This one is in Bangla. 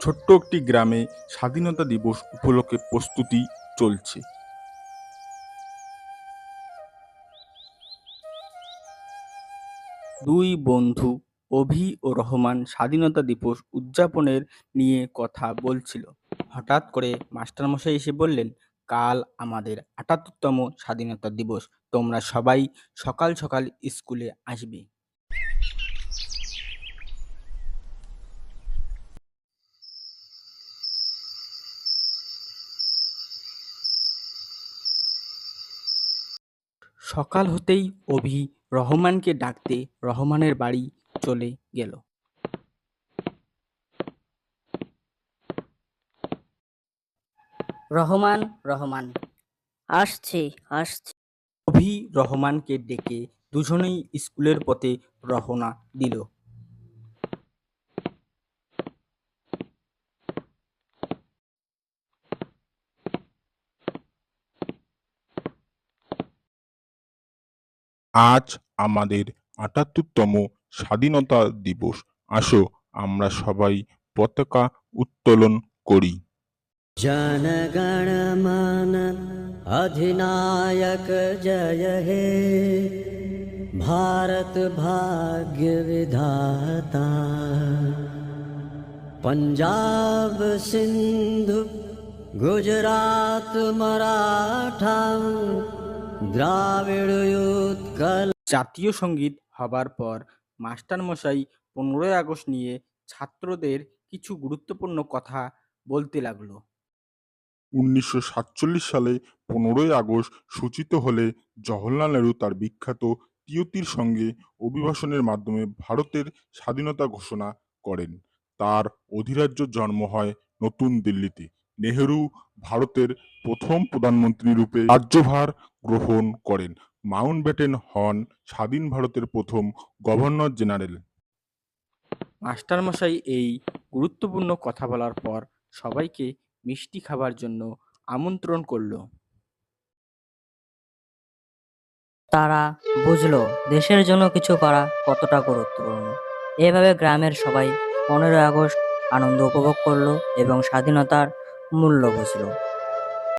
ছোট্ট একটি গ্রামে স্বাধীনতা দিবস উপলক্ষে প্রস্তুতি চলছে। দুই বন্ধু অভি ও রহমান স্বাধীনতা দিবস উদযাপনের নিয়ে কথা বলছিল। হঠাৎ করে মাস্টারমশাই এসে বললেন, কাল আমাদের ৭৮তম স্বাধীনতা দিবস, তোমরা সবাই সকাল সকাল স্কুলে আসবে। সকাল হতেই অভি রহমানকে ডাকতে রহমানের বাড়ি চলে গেল। রহমান, রহমান, আসছি আসছি। অভি রহমানকে ডেকে দুজনেই স্কুলের পথে রওনা দিল। আজ আমাদের ৭৮তম স্বাধীনতা দিবস। আসো আমরা সবাই পতাকা উত্তোলন করি। जनगण मन अधिनायक जय हे भारत भाग्य विधाता पंजाब सिंधु गुजरात मराठा द्राविड़ उत्कल। জাতীয় সঙ্গীত হবার পর মাস্টারমশাই ১৫ই আগস্ট নিয়ে ছাত্রদের কিছু গুরুত্বপূর্ণ কথা বলতে লাগলো। ১৯৪৭ সালে ১৫ই আগস্ট সূচিত হলে জওহরলাল নেহরু তার বিখ্যাত তিয়তির সঙ্গে অভিভাষণের মাধ্যমে ভারতের স্বাধীনতা ঘোষণা করেন। তার অধিরাজ্য জন্ম হয় নতুন দিল্লিতে। নেহরু ভারতের প্রথম প্রধানমন্ত্রী রূপে রাজ্যভার গ্রহণ করেন। মাউন্টব্যাটেন হন স্বাধীন ভারতের প্রথম গভর্নর জেনারেল। মাস্টারমশাই এই গুরুত্বপূর্ণ কথা বলার পর সবাইকে মিষ্টি খাবার জন্য আমন্ত্রণ করলো। তারা বুঝলো দেশের জন্য কিছু করা কতটা গুরুত্বপূর্ণ। এভাবে গ্রামের সবাই ১৫ই আগস্ট আনন্দ উপভোগ করলো এবং স্বাধীনতার মূল্য বুঝলো।